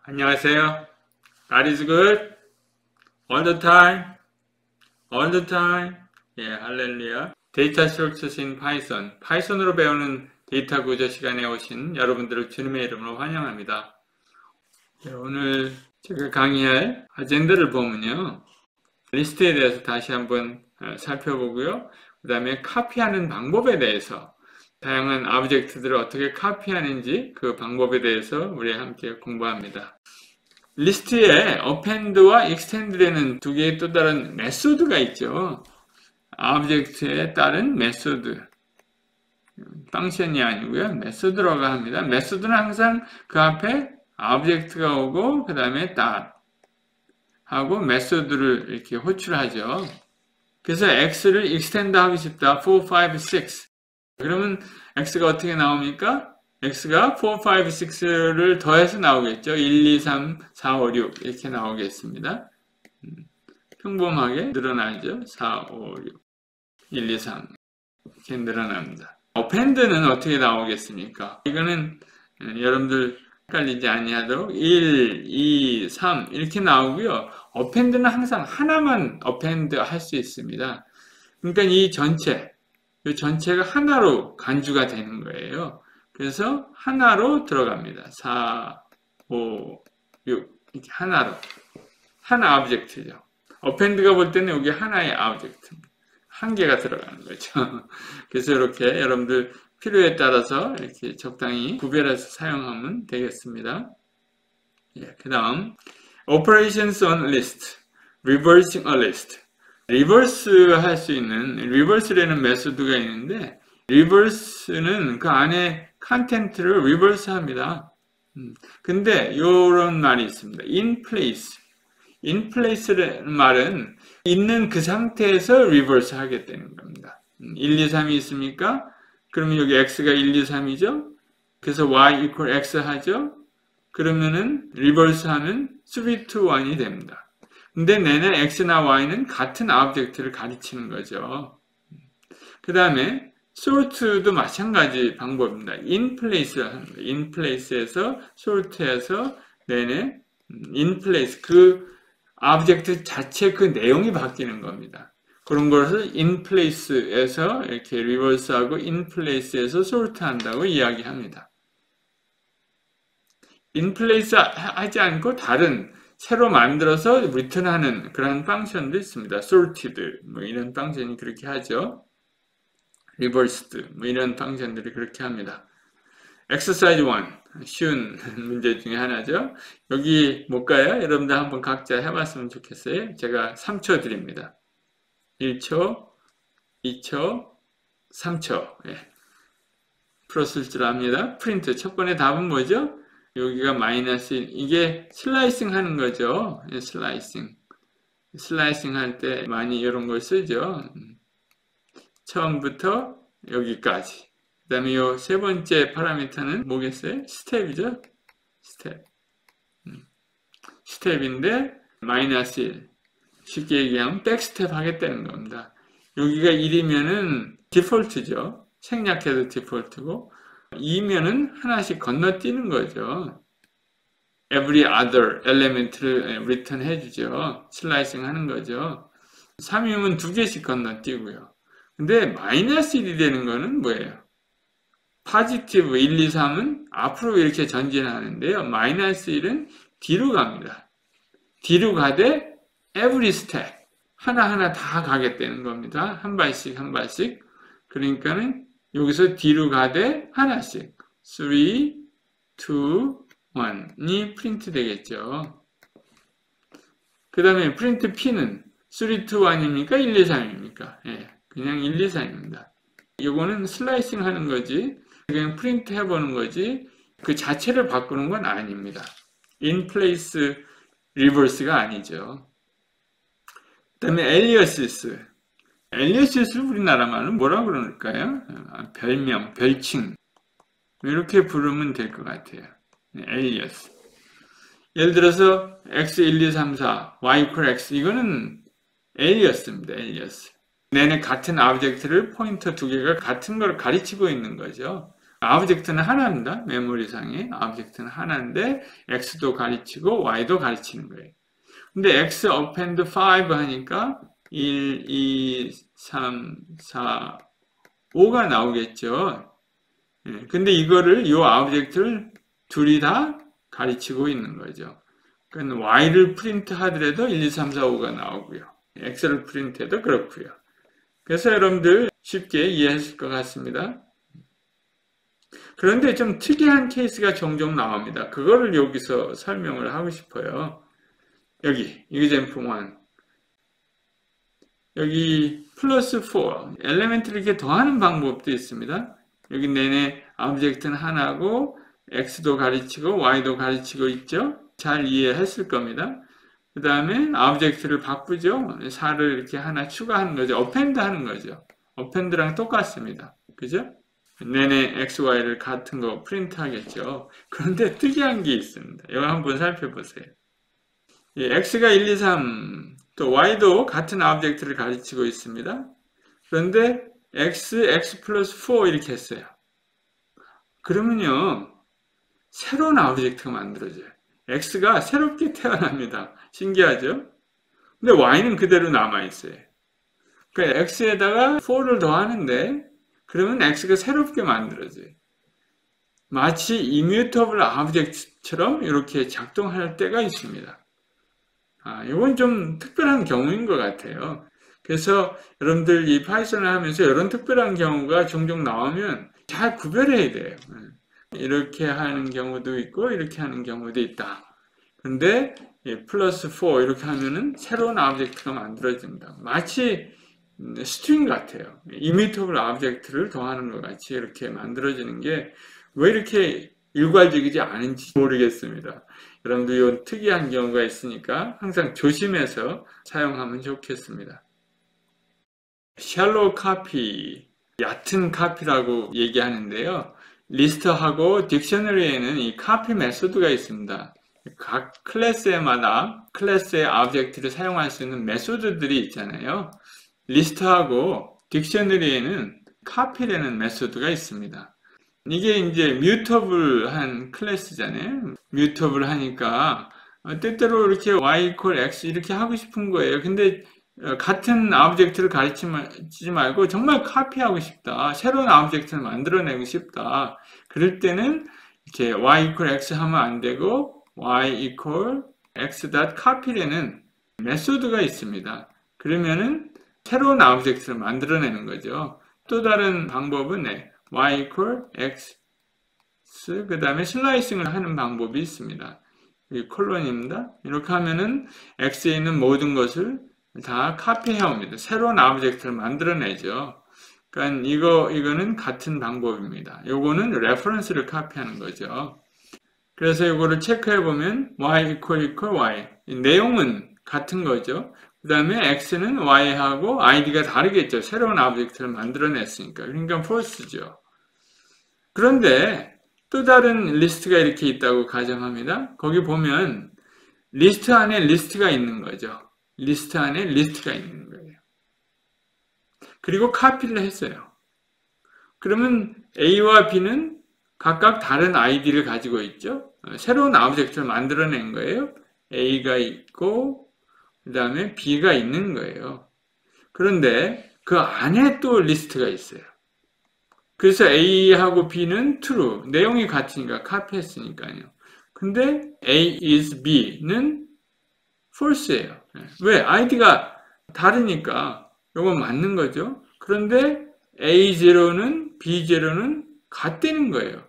안녕하세요. God is good all the time, all the time. 예, 할렐루야. 데이터 스트럭처스 인 파이썬, 파이썬으로 배우는 데이터 구조 시간에 오신 여러분들을 주님의 이름으로 환영합니다. 예, 오늘 제가 강의할 아젠다를 보면요, 리스트에 대해서 다시 한번 살펴보고요. 그 다음에 카피하는 방법에 대해서, 다양한 오브젝트들을 어떻게 카피하는지 그 방법에 대해서 우리 함께 공부합니다. 리스트에 append와 extend되는 두 개의 또 다른 메소드가 있죠. 오브젝트에 따른 메소드, 펑션이 아니고요, 메소드라고 합니다. 메소드는 항상 그 앞에 오브젝트가 오고 그 다음에 dot 하고 메소드를 이렇게 호출하죠. 그래서 x를 extend 하고 싶다. 4, 5, 6. 그러면 x가 어떻게 나옵니까? x가 4, 5, 6를 더해서 나오겠죠. 1, 2, 3, 4, 5, 6 이렇게 나오겠습니다. 평범하게 늘어나죠. 4, 5, 6, 1, 2, 3 이렇게 늘어납니다. append는 어떻게 나오겠습니까? 이거는 여러분들 헷갈리지 아니하도록 1, 2, 3 이렇게 나오고요. append는 항상 하나만 append 할 수 있습니다. 그러니까 이 전체가 하나로 간주가 되는 거예요. 그래서 하나로 들어갑니다. 4, 5, 6 이렇게 하나로. 하나 오브젝트죠. append가 볼 때는 여기 하나의 오브젝트입니다. 한 개가 들어가는 거죠. 그래서 이렇게 여러분들 필요에 따라서 이렇게 적당히 구별해서 사용하면 되겠습니다. 예, 그 다음 operations on list, reversing a list. 리버스 할 수 있는 리버스라는 메소드가 있는데, 리버스는 그 안에 컨텐츠를 리버스 합니다. 근데 이런 말이 있습니다. in place. in place라는 말은 있는 그 상태에서 리버스 하게 되는 겁니다. 1, 2, 3이 있습니까? 그러면 여기 x가 1, 2, 3이죠? 그래서 y equal x 하죠? 그러면은 리버스 하면 3, 2, 1이 됩니다. 근데 내내 x나 y는 같은 오브젝트를 가리치는 거죠. 그 다음에 sort도 마찬가지 방법입니다. in place를 합니다. in place에서 sort해서 내내 in place, 그 오브젝트 자체 그 내용이 바뀌는 겁니다. 그런 것을 in place에서 이렇게 리버스하고 in place에서 sort 한다고 이야기합니다. in place 하지 않고 다른 새로 만들어서 리턴하는 그런 펑션도 있습니다. sorted 뭐 이런 펑션이 그렇게 하죠. reversed 뭐 이런 펑션들이 그렇게 합니다. exercise 1 쉬운 문제 중에 하나죠. 여기 뭘까요? 여러분들 한번 각자 해봤으면 좋겠어요. 제가 3초 드립니다. 1초, 2초, 3초. 예. 풀었을 줄 압니다. 프린트. 첫 번째 답은 뭐죠? 여기가 마이너스 1. 이게 슬라이싱 하는 거죠. 예, 슬라이싱. 슬라이싱 할 때 많이 이런 걸 쓰죠. 처음부터 여기까지. 그 다음에 이 세 번째 파라미터는 뭐겠어요? 스텝이죠? 스텝. 스텝인데, 마이너스 1. 쉽게 얘기하면 백스텝 하겠다는 겁니다. 여기가 1이면은 디폴트죠. 생략해도 디폴트고, 2면은 하나씩 건너뛰는 거죠. every other element를 return 해주죠. 슬라이싱 하는 거죠. 3이면 두 개씩 건너뛰고요. 근데 마이너스 1이 되는 거는 뭐예요? 포지티브 1, 2, 3은 앞으로 이렇게 전진하는데요. 마이너스 1은 뒤로 갑니다. 뒤로 가되 every step 하나하나 다 가겠다는 겁니다. 한 발씩 한 발씩. 그러니까는 여기서 뒤로 가되 하나씩 3, 2, 1이 프린트 되겠죠. 그 다음에 프린트 P는 3, 2, 1입니까? 1, 2, 3입니까? 예, 그냥 1, 2, 3입니다. 이거는 슬라이싱 하는 거지, 그냥 프린트 해보는 거지, 그 자체를 바꾸는 건 아닙니다. in place reverse가 아니죠. 그 다음에 aliases. aliases를 우리나라 말은 뭐라 그럴까요? 별명, 별칭. 이렇게 부르면 될 것 같아요. alias. 예를 들어서 x1, 2, 3, 4, y equal x. 이거는 alias입니다. alias. 내내 같은 오브젝트를 포인터 두 개가 같은 걸 가르치고 있는 거죠. 오브젝트는 하나입니다. 메모리상에 오브젝트는 하나인데 x도 가르치고 y도 가르치는 거예요. 근데 x append 5 하니까 1, 2, 3, 4, 5가 나오겠죠. 근데 이거를 이 오브젝트를 둘이 다 가르치고 있는 거죠. 그러니까 y를 프린트 하더라도 1, 2, 3, 4, 5가 나오고요. x를 프린트해도 그렇고요. 그래서 여러분들 쉽게 이해하실 것 같습니다. 그런데 좀 특이한 케이스가 종종 나옵니다. 그거를 여기서 설명을 하고 싶어요. 여기 example 1 여기 플러스 4 엘리멘트를 이렇게 더하는 방법도 있습니다. 여기 내내 오브젝트는 하나고 x도 가르치고 y도 가르치고 있죠. 잘 이해했을 겁니다. 그 다음에 오브젝트를 바꾸죠. 4를 이렇게 하나 추가하는 거죠. append 하는 거죠. append랑 똑같습니다. 그죠? 내내 x, y를 같은 거 프린트 하겠죠. 그런데 특이한 게 있습니다. 이거 한번 살펴보세요. x가 1, 2, 3, 또 y도 같은 오브젝트를 가르치고 있습니다. 그런데 x 플러스 4 이렇게 했어요. 그러면요, 새로운 오브젝트가 만들어져요. x가 새롭게 태어납니다. 신기하죠? 근데 y는 그대로 남아있어요. 그러니까 x에다가 4를 더하는데 그러면 x가 새롭게 만들어져요. 마치 immutable 오브젝트처럼 이렇게 작동할 때가 있습니다. 이건 좀 특별한 경우인 것 같아요. 그래서 여러분들 이 파이썬을 하면서 이런 특별한 경우가 종종 나오면 잘 구별해야 돼요. 이렇게 하는 경우도 있고 이렇게 하는 경우도 있다. 근데 플러스 4 이렇게 하면은 새로운 오브젝트가 만들어집니다. 마치 스트링 같아요. 이미터블 오브젝트를 더하는 것 같이 이렇게 만들어지는 게 왜 이렇게 일괄적이지 않은지 모르겠습니다. 여러분들 이 특이한 경우가 있으니까 항상 조심해서 사용하면 좋겠습니다. 샬로우 카피, 얕은 카피라고 얘기하는데요. 리스트하고 딕셔너리에는 이 카피 메소드가 있습니다. 각 클래스마다 클래스의 오브젝트를 사용할 수 있는 메소드들이 있잖아요. 리스트하고 딕셔너리에는 카피라는 메소드가 있습니다. 이게 이제 뮤터블한 클래스잖아요. 뮤터블 하니까 때때로 이렇게 y equal x 이렇게 하고 싶은 거예요. 근데 같은 오브젝트를 가르치지 말고 정말 카피하고 싶다. 새로운 오브젝트를 만들어내고 싶다. 그럴 때는 이렇게 y equal x 하면 안 되고 y equal x.copy라는 메소드가 있습니다. 그러면은 새로운 오브젝트를 만들어내는 거죠. 또 다른 방법은 y equal x 그 다음에 슬라이싱을 하는 방법이 있습니다. 이 콜론입니다. 이렇게 하면은 x에 있는 모든 것을 다 카피해 옵니다. 새로운 오브젝트를 만들어내죠. 그러니까 이거는 같은 방법입니다. 요거는 레퍼런스를 카피하는 거죠. 그래서 이거를 체크해 보면 y equal y 내용은 같은 거죠. 그 다음에 x는 y하고 id가 다르겠죠. 새로운 오브젝트를 만들어냈으니까. 그러니까 false죠. 그런데 또 다른 리스트가 이렇게 있다고 가정합니다. 거기 보면 리스트 안에 리스트가 있는 거죠. 리스트 안에 리스트가 있는 거예요. 그리고 카피를 했어요. 그러면 A와 B는 각각 다른 아이디를 가지고 있죠. 새로운 오브젝트를 만들어낸 거예요. A가 있고 그 다음에 B가 있는 거예요. 그런데 그 안에 또 리스트가 있어요. 그래서 A하고 B는 true, 내용이 같으니까 카피했으니까요. 근데 A is B는 false예요. 왜? 아이디가 다르니까 이건 맞는 거죠. 그런데 A0는 B0는 같다는 거예요.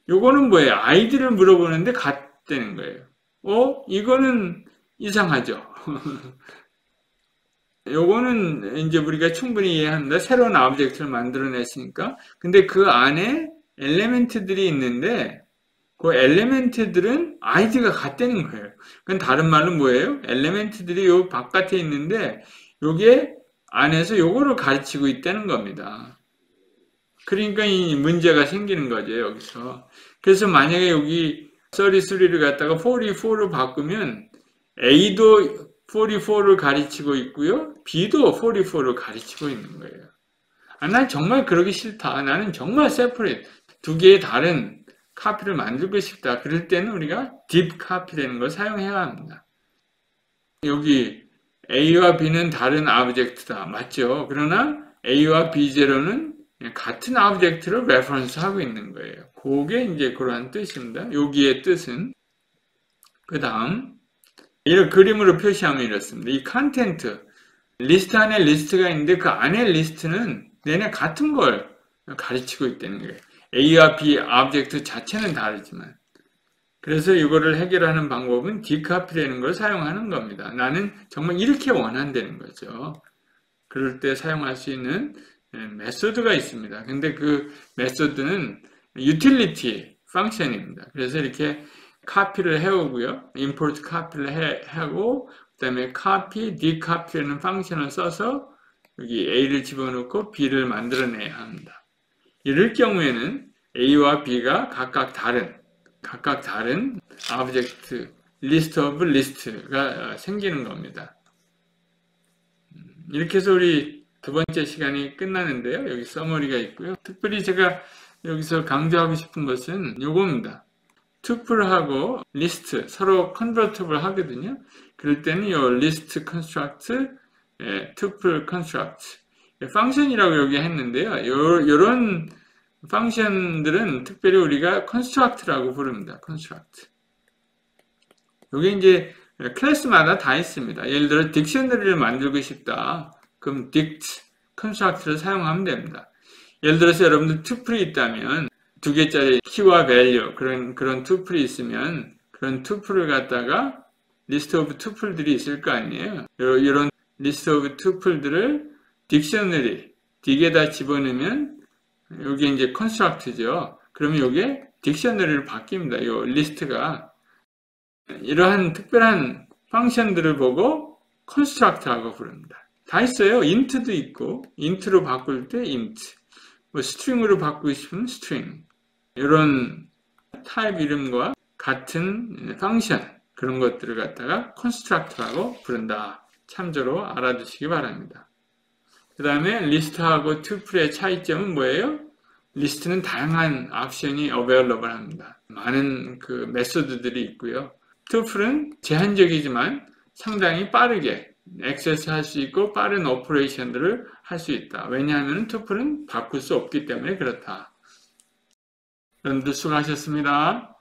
요거는 뭐예요? 아이디를 물어보는데 같다는 거예요. 이거는 이상하죠. 요거는 이제 우리가 충분히 이해합니다. 새로운 오브젝트를 만들어냈으니까. 근데 그 안에 엘리멘트들이 있는데 그 엘리멘트들은 아이디가 같다는 거예요. 그건 다른 말로 뭐예요? 엘리멘트들이 요 바깥에 있는데 요게 안에서 요거를 가르치고 있다는 겁니다. 그러니까 이 문제가 생기는 거죠, 여기서. 그래서 만약에 여기 33를 갖다가 44로 바꾸면 A도 44를 가르치고 있고요. B도 44를 가르치고 있는 거예요. 아, 난 정말 그러기 싫다. 나는 정말 세퍼레이트. 두 개의 다른 카피를 만들고 싶다. 그럴 때는 우리가 딥 카피라는 걸 사용해야 합니다. 여기 A와 B는 다른 오브젝트다. 맞죠? 그러나 A와 B0는 같은 오브젝트를 레퍼런스 하고 있는 거예요. 그게 이제 그러한 뜻입니다. 여기의 뜻은. 그 다음, 이런 그림으로 표시하면 이렇습니다. 이 컨텐트, 리스트 안에 리스트가 있는데 그 안에 리스트는 내내 같은 걸 가르치고 있다는 거예요. A와 B 오브젝트 자체는 다르지만. 그래서 이거를 해결하는 방법은 디카피라는 걸 사용하는 겁니다. 나는 정말 이렇게 원한다는 거죠. 그럴 때 사용할 수 있는 메소드가 있습니다. 근데 그 메소드는 유틸리티 펑션입니다. 그래서 이렇게 카피를 해오고요. import 카피를 하고 그다음에 copy, decopy라는 펑션을 써서 여기 A를 집어넣고 B를 만들어내야 합니다. 이럴 경우에는 A와 B가 각각 다른 오브젝트, list of list가 생기는 겁니다. 이렇게 해서 우리 두 번째 시간이 끝나는데요. 여기 서머리가 있고요. 특별히 제가 여기서 강조하고 싶은 것은 요겁니다. 투플하고 리스트 서로 컨버터블 하거든요. 그럴 때는 요 리스트 컨스트럭트, 투플 컨스트럭트 펑션이라고 여기 했는데요. 요런 펑션들은 특별히 우리가 construct라고 부릅니다. construct. 여기 이제 클래스마다 다 있습니다. 예를 들어 딕셔너리를 만들고 싶다. 그럼 dict, construct를 사용하면 됩니다. 예를 들어서 여러분들 투플이 있다면 두 개짜리 키와 value 그런 투플이 있으면 그런 투플을 갖다가 list of tuple들이 있을 거 아니에요. 이런 list of tuple들을 딕셔너리, 딕에다 집어넣으면 여기 이제 construct죠. 그러면 이게 딕셔너리로 바뀝니다. 이 리스트가 이러한 특별한 펑션들을 보고 construct라고 부릅니다. 다 있어요. int도 있고 int로 바꿀 때 int, 뭐 string으로 바꾸고 싶으면 string 이런 타입 이름과 같은 펑션 그런 것들을 갖다가 construct라고 부른다. 참조로 알아두시기 바랍니다. 그 다음에 리스트하고 투플의 차이점은 뭐예요? 리스트는 다양한 옵션이 available 합니다. 많은 그 메소드들이 있고요. 투플은 제한적이지만 상당히 빠르게 액세스 할 수 있고 빠른 오퍼레이션들을 할 수 있다. 왜냐하면 투플은 바꿀 수 없기 때문에 그렇다. 여러분들 수고하셨습니다.